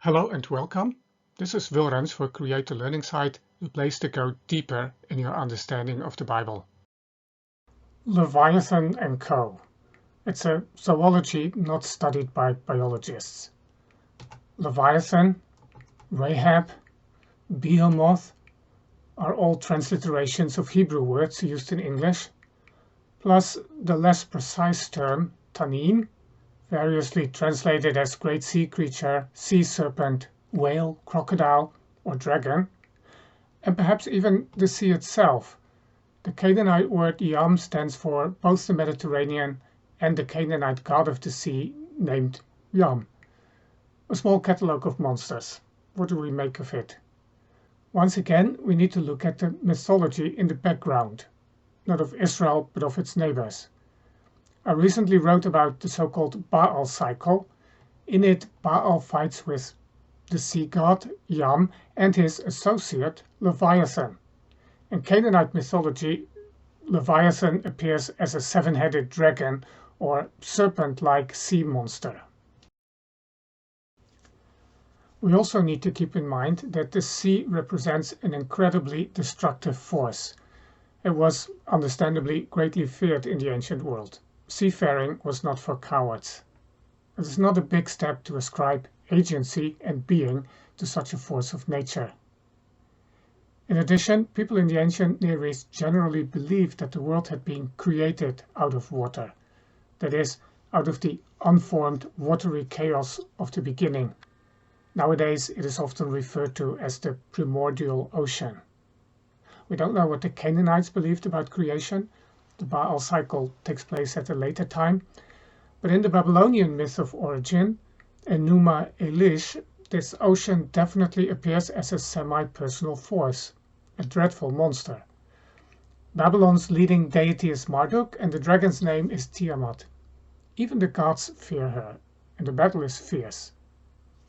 Hello and welcome. This is Wilrens for Create the Learning Site, the place to go deeper in your understanding of the Bible. Leviathan and Co. It's a zoology not studied by biologists. Leviathan, Rahab, Behemoth are all transliterations of Hebrew words used in English, plus the less precise term Tanin, variously translated as great sea creature, sea serpent, whale, crocodile, or dragon, and perhaps even the sea itself. The Canaanite word Yam stands for both the Mediterranean and the Canaanite god of the sea named Yam. A small catalogue of monsters. What do we make of it? Once again, we need to look at the mythology in the background, not of Israel, but of its neighbors. I recently wrote about the so-called Baal cycle. In it, Baal fights with the sea god Yam and his associate Leviathan. In Canaanite mythology, Leviathan appears as a seven-headed dragon or serpent-like sea monster. We also need to keep in mind that the sea represents an incredibly destructive force. It was understandably greatly feared in the ancient world. Seafaring was not for cowards. It is not a big step to ascribe agency and being to such a force of nature. In addition, people in the ancient Near East generally believed that the world had been created out of water, that is, out of the unformed watery chaos of the beginning. Nowadays, it is often referred to as the primordial ocean. We don't know what the Canaanites believed about creation. The Baal cycle takes place at a later time, but in the Babylonian myth of origin, Enuma Elish, this ocean definitely appears as a semi-personal force, a dreadful monster. Babylon's leading deity is Marduk, and the dragon's name is Tiamat. Even the gods fear her, and the battle is fierce.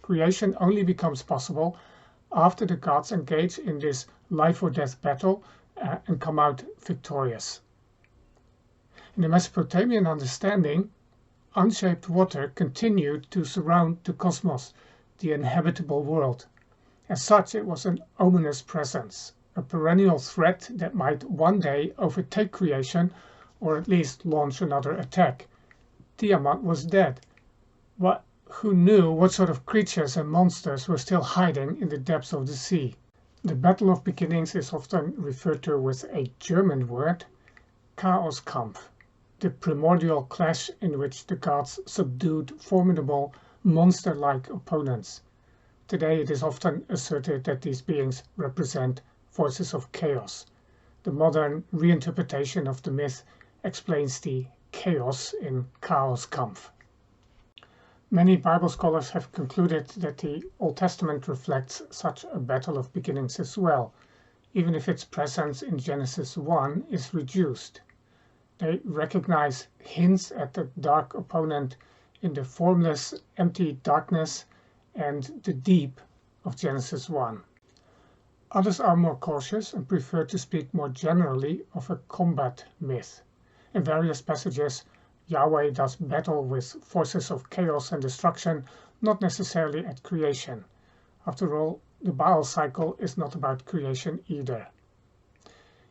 Creation only becomes possible after the gods engage in this life-or-death battle and come out victorious. In the Mesopotamian understanding, unshaped water continued to surround the cosmos, the inhabitable world. As such, it was an ominous presence, a perennial threat that might one day overtake creation or at least launch another attack. Tiamat was dead. Who knew what sort of creatures and monsters were still hiding in the depths of the sea? The Battle of Beginnings is often referred to with a German word, chaoskampf, the primordial clash in which the gods subdued formidable, monster-like opponents. Today it is often asserted that these beings represent forces of chaos. The modern reinterpretation of the myth explains the chaos in chaoskampf. Many Bible scholars have concluded that the Old Testament reflects such a battle of beginnings as well, even if its presence in Genesis 1 is reduced. They recognize hints at the dark opponent in the formless, empty darkness and the deep of Genesis 1. Others are more cautious and prefer to speak more generally of a combat myth. In various passages, Yahweh does battle with forces of chaos and destruction, not necessarily at creation. After all, the Baal cycle is not about creation either.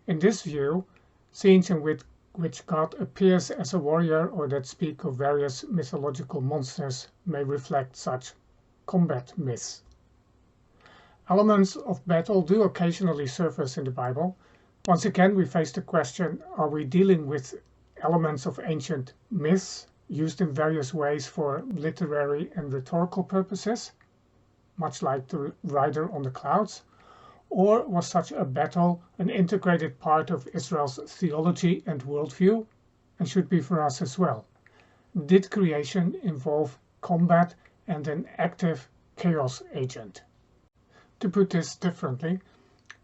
In this view, scenes in which God appears as a warrior or that speak of various mythological monsters may reflect such combat myths. Elements of battle do occasionally surface in the Bible. Once again, we face the question, are we dealing with elements of ancient myths used in various ways for literary and rhetorical purposes, much like the rider on the clouds? Or was such a battle an integrated part of Israel's theology and worldview, and should be for us as well? Did creation involve combat and an active chaos agent? To put this differently,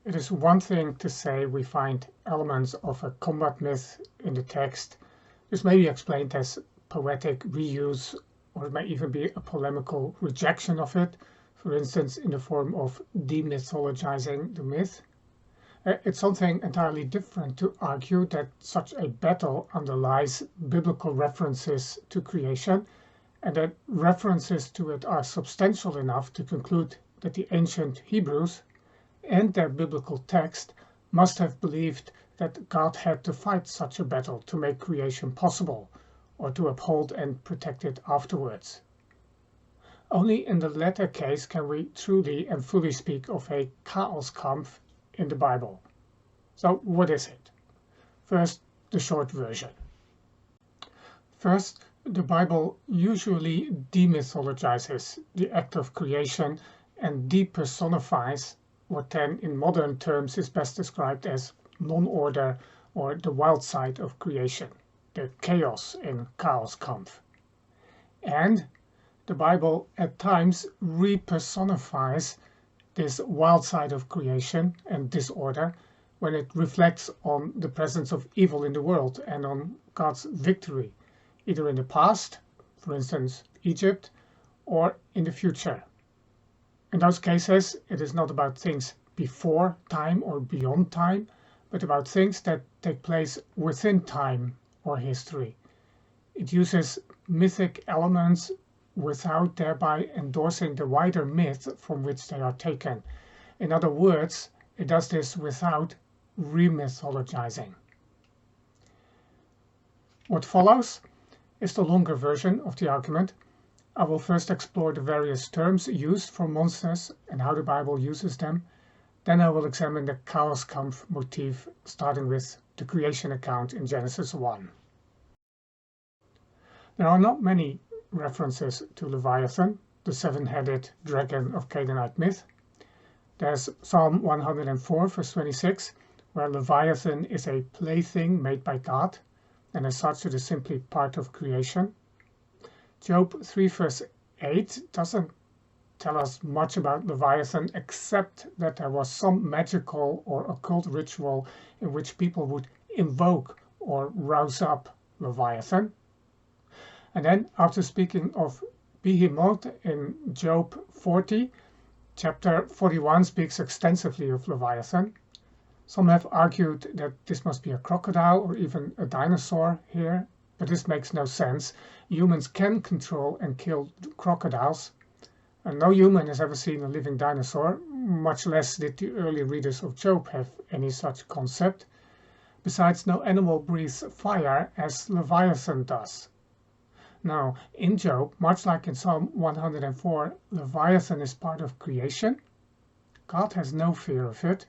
it is one thing to say we find elements of a combat myth in the text. This may be explained as poetic reuse, or it may even be a polemical rejection of it, for instance in the form of demythologizing the myth. It's something entirely different to argue that such a battle underlies biblical references to creation and that references to it are substantial enough to conclude that the ancient Hebrews and their biblical text must have believed that God had to fight such a battle to make creation possible, or to uphold and protect it afterwards. Only in the latter case can we truly and fully speak of a chaoskampf in the Bible. So what is it? First, the short version. First, the Bible usually demythologizes the act of creation and depersonifies what then in modern terms is best described as non-order or the wild side of creation, the chaos in chaoskampf. And the Bible at times repersonifies this wild side of creation and disorder when it reflects on the presence of evil in the world and on God's victory, either in the past, for instance Egypt, or in the future. In those cases, it is not about things before time or beyond time, but about things that take place within time or history. It uses mythic elements without thereby endorsing the wider myth from which they are taken. In other words, it does this without remythologizing. What follows is the longer version of the argument. I will first explore the various terms used for monsters and how the Bible uses them. Then I will examine the chaoskampf motif, starting with the creation account in Genesis 1. There are not many references to Leviathan, the seven-headed dragon of Canaanite myth. There's Psalm 104 verse 26, where Leviathan is a plaything made by God, and as such it is simply part of creation. Job 3 verse 8 doesn't tell us much about Leviathan, except that there was some magical or occult ritual in which people would invoke or rouse up Leviathan. And then, after speaking of Behemoth in Job 40, chapter 41 speaks extensively of Leviathan. Some have argued that this must be a crocodile or even a dinosaur here, but this makes no sense. Humans can control and kill crocodiles, and no human has ever seen a living dinosaur, much less did the early readers of Job have any such concept. Besides, no animal breathes fire as Leviathan does. Now, in Job, much like in Psalm 104, Leviathan is part of creation. God has no fear of it,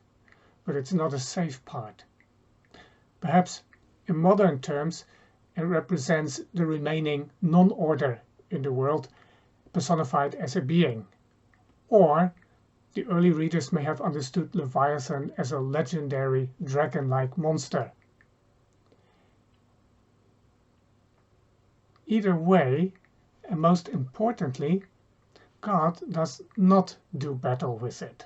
but it's not a safe part. Perhaps, in modern terms, it represents the remaining non-order in the world, personified as a being. Or, the early readers may have understood Leviathan as a legendary dragon-like monster. Either way, and most importantly, God does not do battle with it.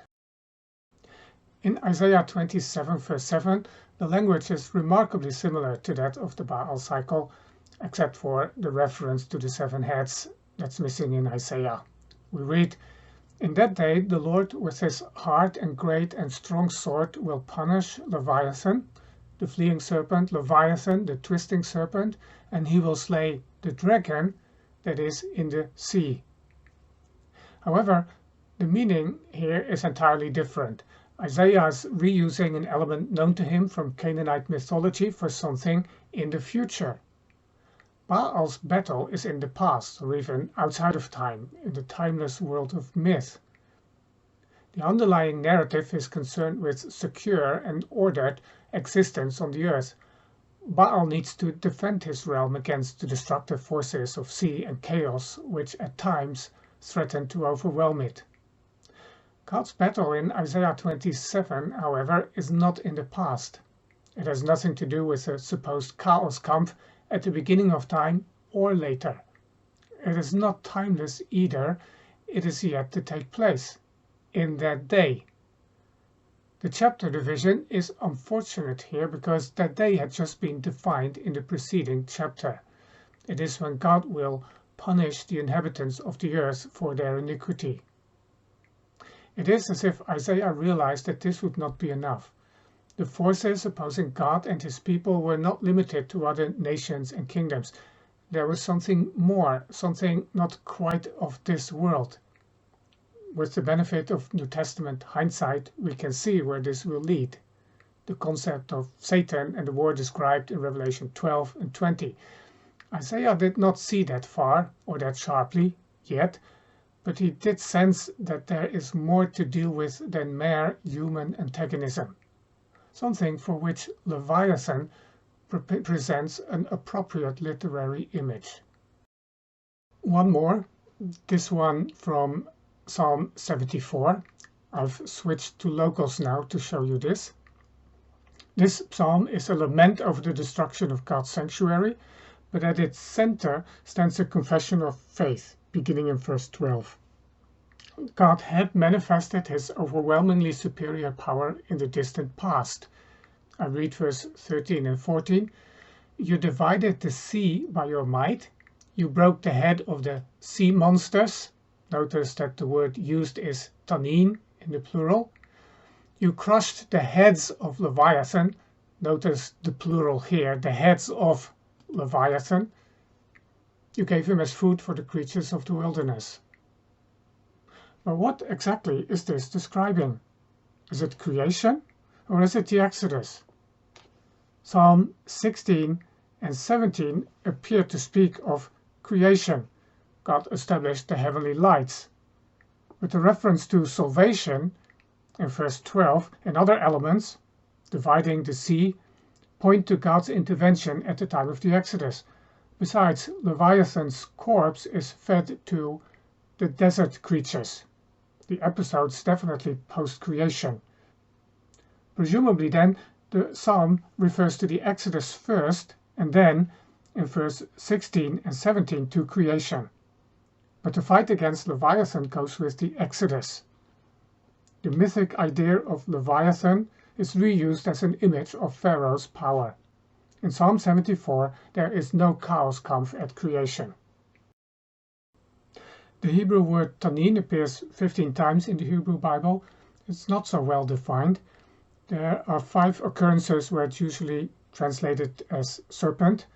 In Isaiah 27 verse 7, the language is remarkably similar to that of the Baal cycle, except for the reference to the seven heads that's missing in Isaiah. We read, "In that day the Lord with his hard and great and strong sword will punish Leviathan, the fleeing serpent, Leviathan, the twisting serpent, and he will slay the dragon that is in the sea." However, the meaning here is entirely different. Isaiah is reusing an element known to him from Canaanite mythology for something in the future. Baal's battle is in the past, or even outside of time, in the timeless world of myth. The underlying narrative is concerned with secure and ordered existence on the earth. Baal needs to defend his realm against the destructive forces of sea and chaos, which at times threaten to overwhelm it. God's battle in Isaiah 27, however, is not in the past. It has nothing to do with a supposed chaoskampf at the beginning of time or later. It is not timeless either. It is yet to take place, in that day. The chapter division is unfortunate here because that day had just been defined in the preceding chapter. It is when God will punish the inhabitants of the earth for their iniquity. It is as if Isaiah realized that this would not be enough. The forces opposing God and his people were not limited to other nations and kingdoms. there was something more, something not quite of this world. With the benefit of New Testament hindsight, we can see where this will lead. The concept of Satan and the war described in Revelation 12 and 20. Isaiah did not see that far or that sharply yet, but he did sense that there is more to deal with than mere human antagonism, something for which Leviathan presents an appropriate literary image. One more, this one from Psalm 74. I've switched to locals now to show you this. This psalm is a lament over the destruction of God's sanctuary, but at its center stands a confession of faith, beginning in verse 12. God had manifested his overwhelmingly superior power in the distant past. I read verse 13 and 14. You divided the sea by your might. You broke the head of the sea monsters. Notice that the word used is Tanin in the plural. You crushed the heads of Leviathan. Notice the plural here, the heads of Leviathan. You gave him as food for the creatures of the wilderness. But what exactly is this describing? Is it creation or is it the Exodus? Psalm 16 and 17 appear to speak of creation. God established the heavenly lights. But the reference to salvation in verse 12 and other elements, dividing the sea, point to God's intervention at the time of the Exodus. Besides, Leviathan's corpse is fed to the desert creatures. The episode's definitely post-creation. Presumably then, the psalm refers to the Exodus first, and then, in verse 16 and 17, to creation. But the fight against Leviathan goes with the Exodus. The mythic idea of Leviathan is reused as an image of Pharaoh's power. In Psalm 74, there is no chaoskampf at creation. The Hebrew word Tanin appears 15 times in the Hebrew Bible. It's not so well defined. There are 5 occurrences where it's usually translated as serpent.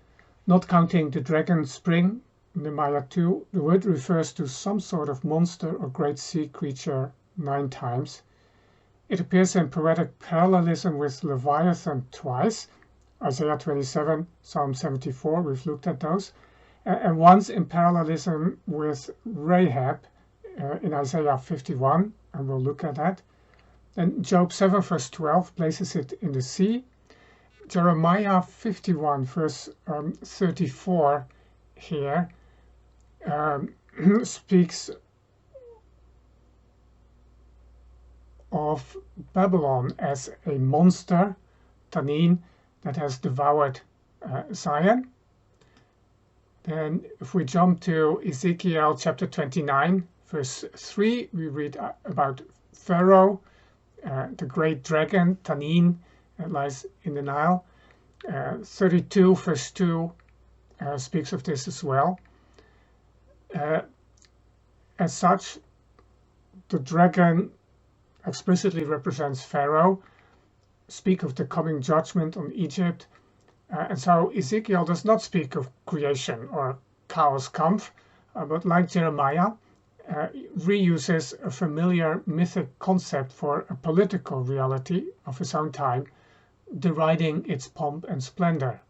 Not counting the dragon spring, Nehemiah 2, the word refers to some sort of monster or great sea creature 9 times. It appears in poetic parallelism with Leviathan twice, Isaiah 27, Psalm 74, we've looked at those, and once in parallelism with Rahab in Isaiah 51, and we'll look at that. Then Job 7 verse 12 places it in the sea. Jeremiah 51 verse 34 here speaks of Babylon as a monster, Tanin, that has devoured Zion. Then if we jump to Ezekiel chapter 29 verse 3, we read about Pharaoh, the great dragon, Tanin, lies in the Nile. 32 verse 2 speaks of this as well. As such, the dragon explicitly represents Pharaoh, speak of the coming judgment on Egypt, and so Ezekiel does not speak of creation or chaoskampf, but like Jeremiah, reuses a familiar mythic concept for a political reality of his own time, deriding its pomp and splendor.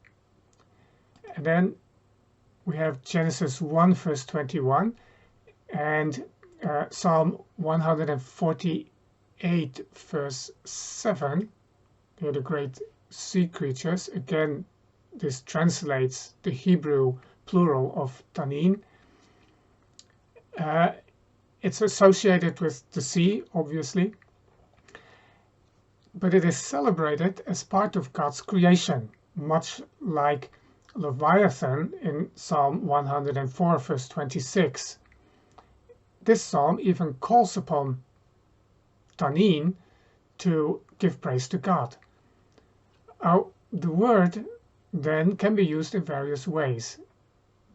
And then we have Genesis 1 verse 21 and Psalm 148 verse 7. They're the great sea creatures. Again, this translates the Hebrew plural of Tanin. It's associated with the sea, obviously, but it is celebrated as part of God's creation, much like Leviathan in Psalm 104 verse 26. This psalm even calls upon Tanin to give praise to God. The word then can be used in various ways,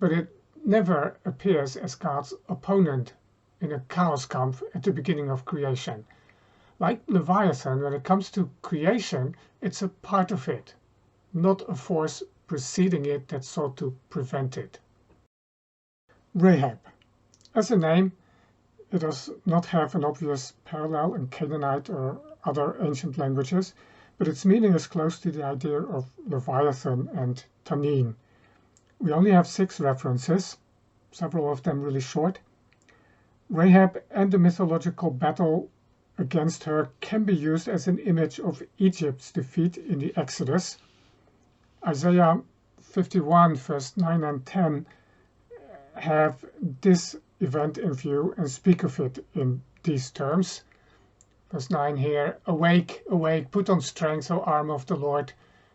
but it never appears as God's opponent in a chaoskampf at the beginning of creation. Like Leviathan, when it comes to creation, it's a part of it, not a force preceding it that sought to prevent it. Rahab. As a name, it does not have an obvious parallel in Canaanite or other ancient languages, but its meaning is close to the idea of Leviathan and Tanin. We only have 6 references, several of them really short. Rahab and the mythological battle against her can be used as an image of Egypt's defeat in the Exodus. Isaiah 51 verse 9 and 10 have this event in view and speak of it in these terms. Verse 9 here, awake, awake, put on strength, O arm of the Lord.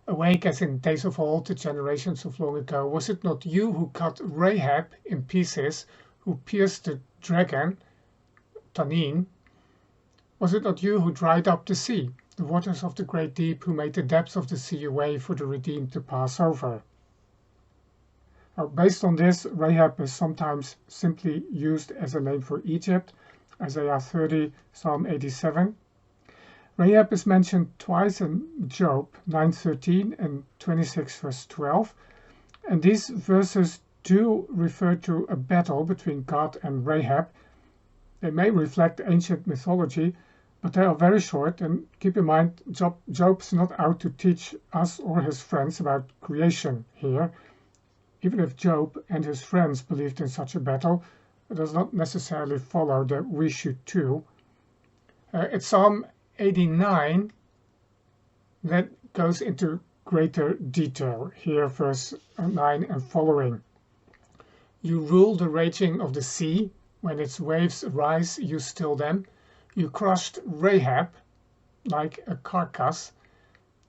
Awake as in days of old, the generations of long ago. Was it not you who cut Rahab in pieces, who pierced the dragon, Tanin? Was it not you who dried up the sea, the waters of the great deep, who made the depths of the sea a way for the redeemed to pass over? Now, based on this, Rahab is sometimes simply used as a name for Egypt, Isaiah 30, Psalm 87. Rahab is mentioned twice in Job 9:13 and 26 verse 12, and these verses do refer to a battle between God and Rahab. They may reflect ancient mythology, but they are very short, and keep in mind, Job's not out to teach us or his friends about creation here. Even if Job and his friends believed in such a battle, it does not necessarily follow that we should too. It's Psalm 89 that goes into greater detail. Here, verse 9 and following. You rule the raging of the sea. When its waves rise, you still them. You crushed Rahab like a carcass.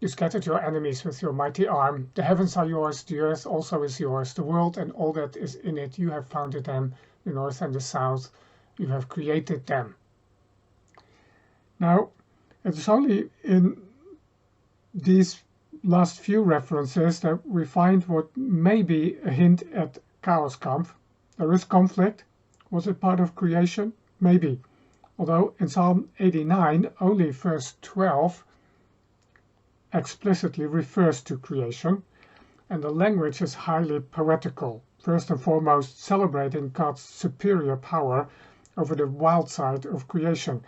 You scattered your enemies with your mighty arm. The heavens are yours, the earth also is yours. The world and all that is in it, you have founded them. The north and the south, you have created them. Now, it is only in these last few references that we find what may be a hint at chaoskampf. There is conflict. Was it part of creation? Maybe. Although in Psalm 89, only verse 12 explicitly refers to creation, and the language is highly poetical, first and foremost celebrating God's superior power over the wild side of creation.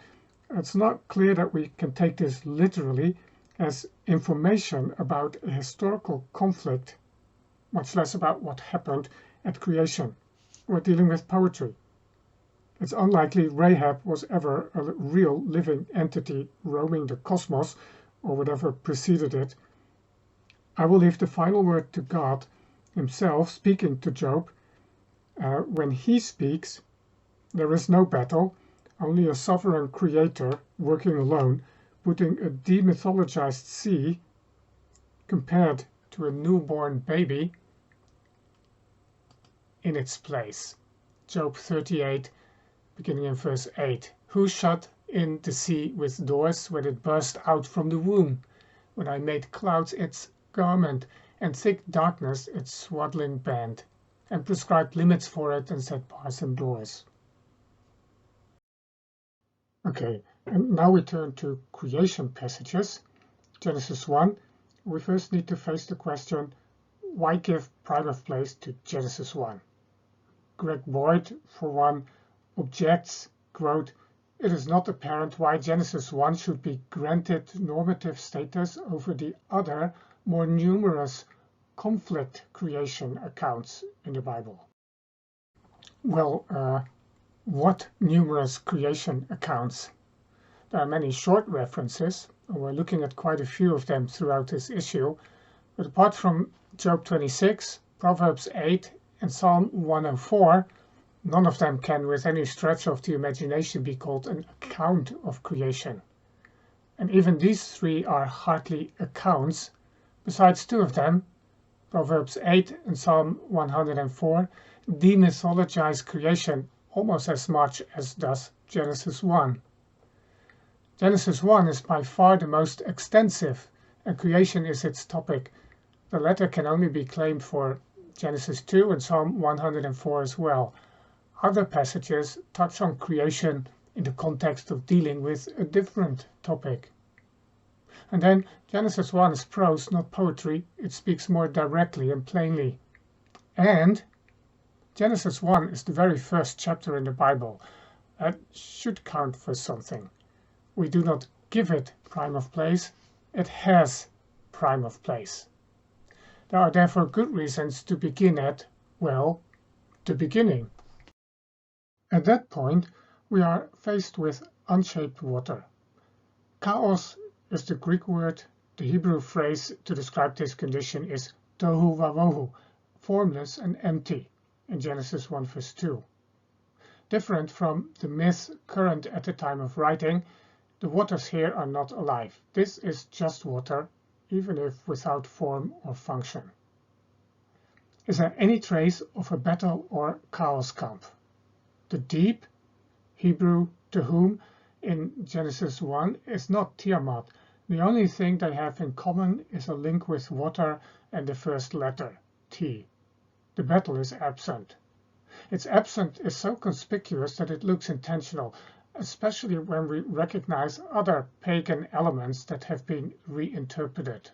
It's not clear that we can take this literally as information about a historical conflict, much less about what happened at creation. We're dealing with poetry. It's unlikely Rahab was ever a real living entity roaming the cosmos or whatever preceded it. I will leave the final word to God himself speaking to Job. When he speaks, there is no battle, only a sovereign creator working alone, putting a demythologized sea compared to a newborn baby in its place. Job 38, beginning in verse 8. Who shut in the sea with doors when it burst out from the womb, when I made clouds its garment and thick darkness its swaddling band, and prescribed limits for it and set bars and doors? Okay, and now we turn to creation passages. Genesis 1. We first need to face the question, why give pride of place to Genesis 1? Greg Boyd, for one, objects, quote, it is not apparent why Genesis 1 should be granted normative status over the other, more numerous conflict creation accounts in the Bible. Well, what numerous creation accounts? There are many short references, and we're looking at quite a few of them throughout this issue, but apart from Job 26, Proverbs 8, and Psalm 104, none of them can with any stretch of the imagination be called an account of creation. And even these 3 are hardly accounts. Besides 2 of them, Proverbs 8 and Psalm 104, demythologize creation almost as much as does Genesis 1. Genesis 1 is by far the most extensive, and creation is its topic. The latter can only be claimed for Genesis 2 and Psalm 104 as well. Other passages touch on creation in the context of dealing with a different topic. And then Genesis 1 is prose, not poetry. It speaks more directly and plainly. And Genesis 1 is the very first chapter in the Bible. That should count for something. We do not give it prime of place, it has prime of place. There are therefore good reasons to begin at, well, the beginning. At that point, we are faced with unshaped water. Chaos is the Greek word. The Hebrew phrase to describe this condition is tohu vavohu, formless and empty, in Genesis 1 verse 2. Different from the myth current at the time of writing, the waters here are not alive. This is just water, even if without form or function. Is there any trace of a battle or chaoskampf? The deep, Hebrew tehum, in Genesis 1 is not Tiamat. The only thing they have in common is a link with water and the first letter, T. The battle is absent. Its absence is so conspicuous that it looks intentional, especially when we recognize other pagan elements that have been reinterpreted.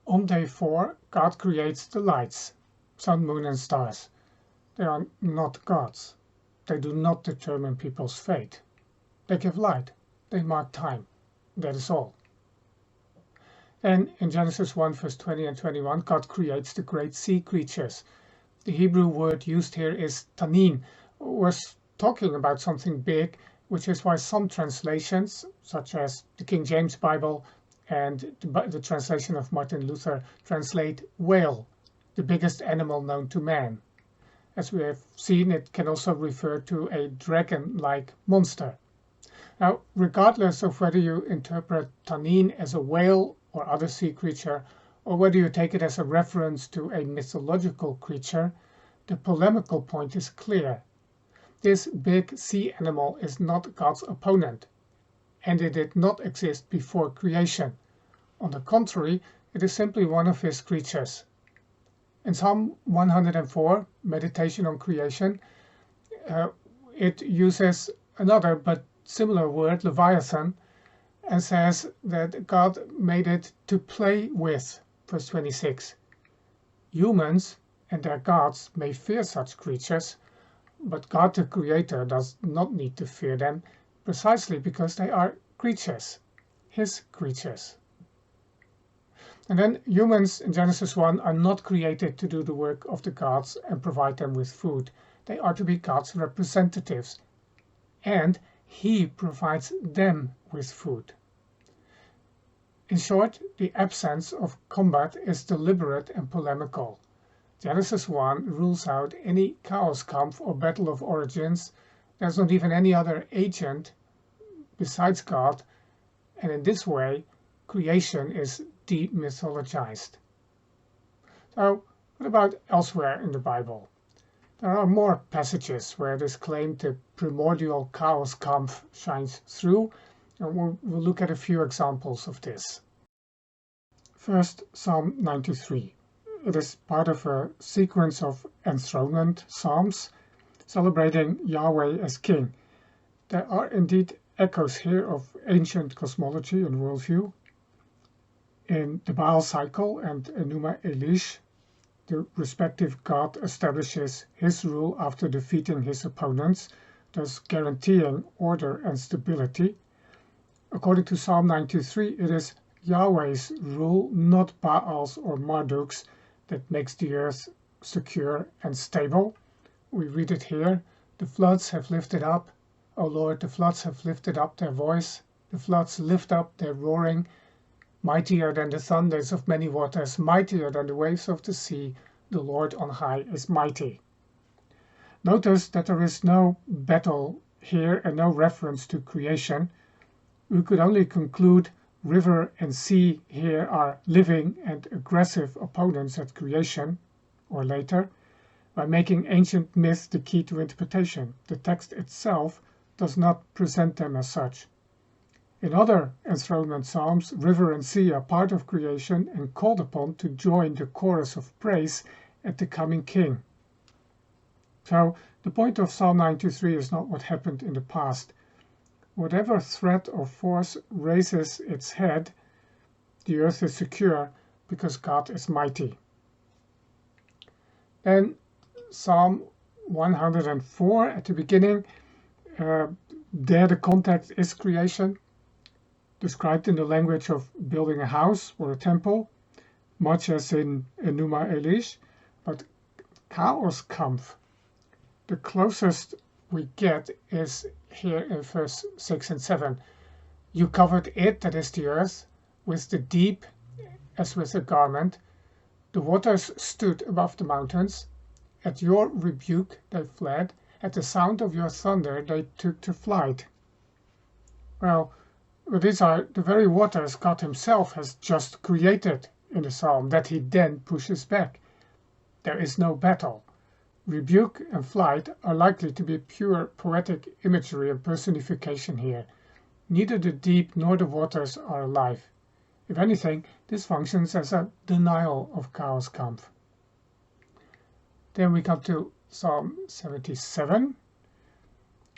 On day 4, God creates the lights, sun, moon, and stars. They are not gods. They do not determine people's fate. They give light. They mark time. That is all. Then in Genesis 1 verse 20 and 21, God creates the great sea creatures. The Hebrew word used here is Tanin. We're talking about something big, which is why some translations, such as the King James Bible and the translation of Martin Luther, translate whale, the biggest animal known to man. As we have seen, it can also refer to a dragon-like monster. Now, regardless of whether you interpret Tanin as a whale or other sea creature, or whether you take it as a reference to a mythological creature, the polemical point is clear. This big sea animal is not God's opponent, and it did not exist before creation. On the contrary, it is simply one of his creatures. In Psalm 104, Meditation on Creation, it uses another but similar word, Leviathan, and says that God made it to play with, verse 26. Humans and their gods may fear such creatures, but God the Creator does not need to fear them, precisely because they are creatures, his creatures. And then humans in Genesis 1 are not created to do the work of the gods and provide them with food. They are to be God's representatives, and he provides them with food. In short, the absence of combat is deliberate and polemical. Genesis 1 rules out any chaoskampf or battle of origins. There's not even any other agent besides God, and in this way, creation is demythologized. So, what about elsewhere in the Bible? There are more passages where this claim to primordial chaoskampf shines through, and we'll look at a few examples of this. First, Psalm 93. It is part of a sequence of enthronement psalms celebrating Yahweh as king. There are indeed echoes here of ancient cosmology and worldview. In the Baal cycle and Enuma Elish, the respective god establishes his rule after defeating his opponents, thus guaranteeing order and stability. According to Psalm 93, it is Yahweh's rule, not Baal's or Marduk's, that makes the earth secure and stable. We read it here. The floods have lifted up, O Lord, the floods have lifted up their voice. The floods lift up their roaring. Mightier than the thunders of many waters, mightier than the waves of the sea, the Lord on high is mighty. Notice that there is no battle here and no reference to creation. We could only conclude river and sea here are living and aggressive opponents at creation, or later, by making ancient myth the key to interpretation. The text itself does not present them as such. In other enthronement psalms, river and sea are part of creation and called upon to join the chorus of praise at the coming king. So, the point of Psalm 93 is not what happened in the past. Whatever threat or force raises its head, the earth is secure because God is mighty. Then Psalm 104 at the beginning. There the context is creation, described in the language of building a house or a temple, much as in Enuma Elish. But chaoskampf, the closest we get is here in verse 6 and 7. You covered it, that is the earth, with the deep as with a garment. The waters stood above the mountains. At your rebuke they fled. At the sound of your thunder they took to flight. Well, these are the very waters God himself has just created in the psalm that he then pushes back. There is no battle. Rebuke and flight are likely to be pure poetic imagery and personification here. Neither the deep nor the waters are alive. If anything, this functions as a denial of chaoskampf. Then we come to Psalm 77.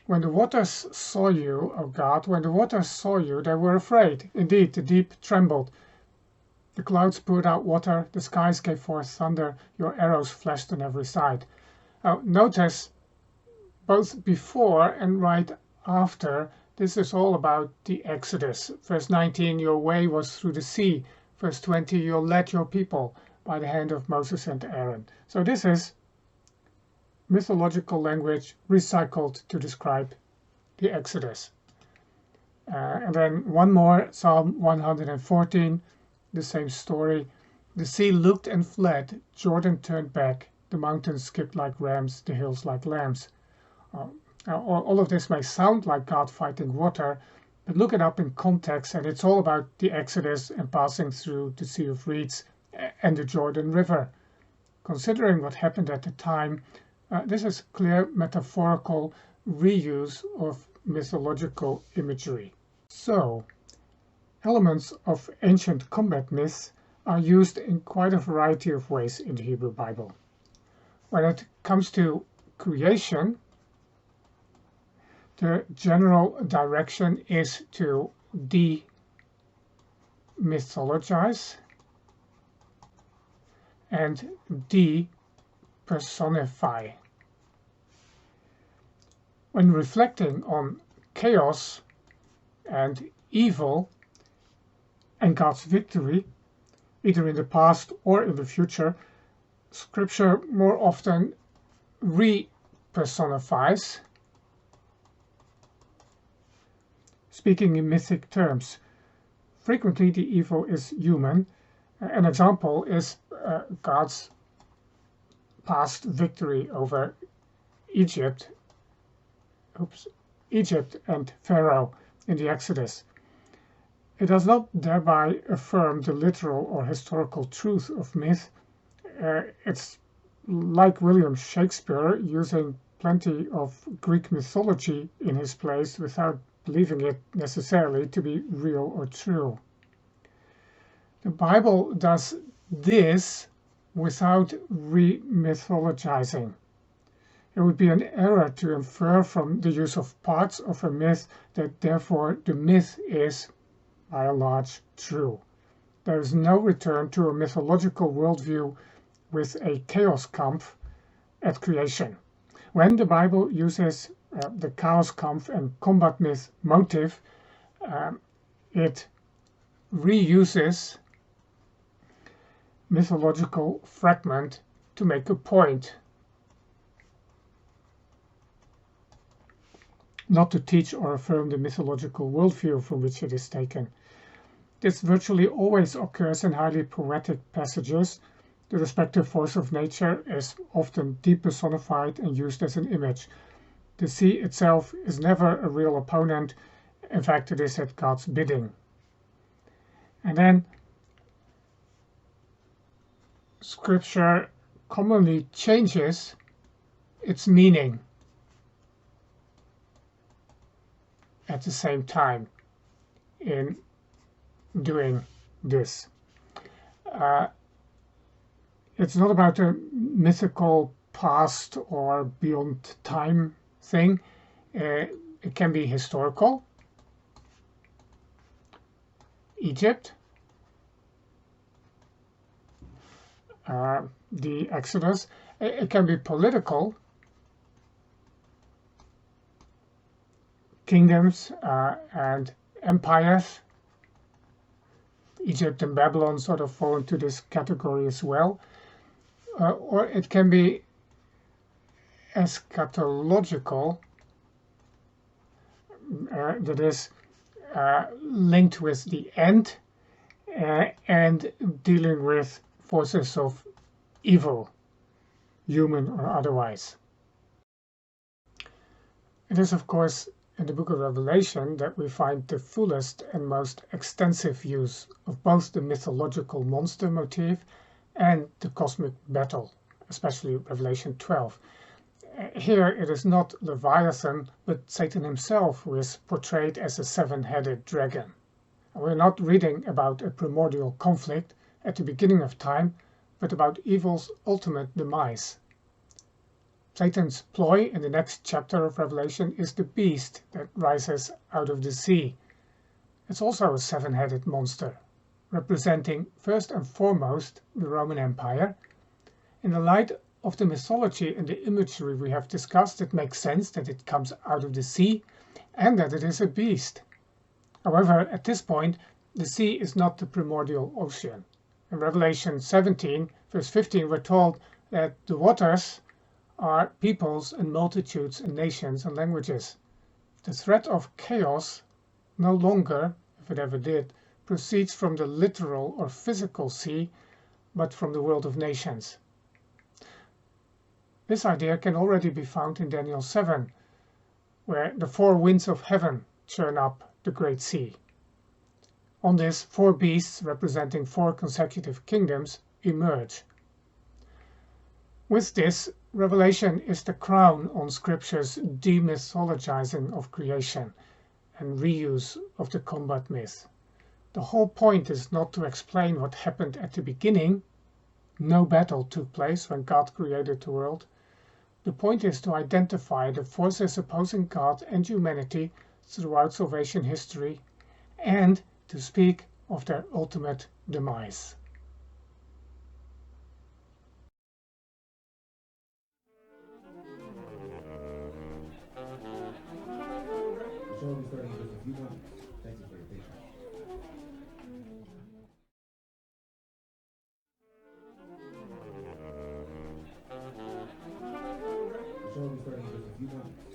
When the waters saw you, O God, when the waters saw you, they were afraid. Indeed, the deep trembled. The clouds poured out water, the skies gave forth thunder, your arrows flashed on every side. Now, notice, both before and right after, this is all about the Exodus. Verse 19, your way was through the sea. Verse 20, you led your people by the hand of Moses and Aaron. So this is mythological language recycled to describe the Exodus. And then one more, Psalm 114, the same story. The sea looked and fled, Jordan turned back, the mountains skipped like rams, the hills like lambs. All of this may sound like God fighting water, but look it up in context, and it's all about the Exodus and passing through the Sea of Reeds and the Jordan River. Considering what happened at the time, this is clear metaphorical reuse of mythological imagery. So, elements of ancient combat myths are used in quite a variety of ways in the Hebrew Bible. When it comes to creation, the general direction is to demythologize and depersonify. When reflecting on chaos and evil and God's victory, either in the past or in the future, Scripture more often repersonifies, speaking in mythic terms. Frequently the evil is human. An example is God's past victory over Egypt and Pharaoh in the Exodus. It does not thereby affirm the literal or historical truth of myth. It's like William Shakespeare using plenty of Greek mythology in his plays without believing it necessarily to be real or true. The Bible does this without re-mythologizing. It would be an error to infer from the use of parts of a myth that therefore the myth is, by and large, true. There is no return to a mythological worldview with a chaoskampf at creation. When the Bible uses the chaoskampf and combat myth motif, it reuses mythological fragment to make a point, not to teach or affirm the mythological worldview from which it is taken. This virtually always occurs in highly poetic passages. The respective force of nature is often depersonified and used as an image. The sea itself is never a real opponent. In fact, it is at God's bidding. And then Scripture commonly changes its meaning at the same time in doing this. It's not about a mythical past or beyond time thing. It can be historical. Egypt, the Exodus, It can be political, kingdoms and empires. Egypt and Babylon sort of fall into this category as well. Or it can be eschatological, that is linked with the end and dealing with forces of evil, human or otherwise. It is, of course, in the book of Revelation that we find the fullest and most extensive use of both the mythological monster motif and the cosmic battle, especially Revelation 12. Here it is not Leviathan, but Satan himself who is portrayed as a seven-headed dragon. We're not reading about a primordial conflict at the beginning of time, but about evil's ultimate demise. Satan's ploy in the next chapter of Revelation is the beast that rises out of the sea. It's also a seven-headed monster, representing first and foremost the Roman Empire. In the light of the mythology and the imagery we have discussed, it makes sense that it comes out of the sea and that it is a beast. However, at this point, the sea is not the primordial ocean. In Revelation 17, verse 15, we're told that the waters are peoples and multitudes and nations and languages. The threat of chaos no longer, if it ever did, proceeds from the literal or physical sea, but from the world of nations. This idea can already be found in Daniel 7, where the four winds of heaven churn up the great sea. On this, four beasts representing four consecutive kingdoms emerge. With this, Revelation is the crown on Scripture's demythologizing of creation and reuse of the combat myth. The whole point is not to explain what happened at the beginning. No battle took place when God created the world. The point is to identify the forces opposing God and humanity throughout salvation history and to speak of their ultimate demise. The show will be starting in just a few moments. Thank you for your patience. The show will be starting in just a few moments.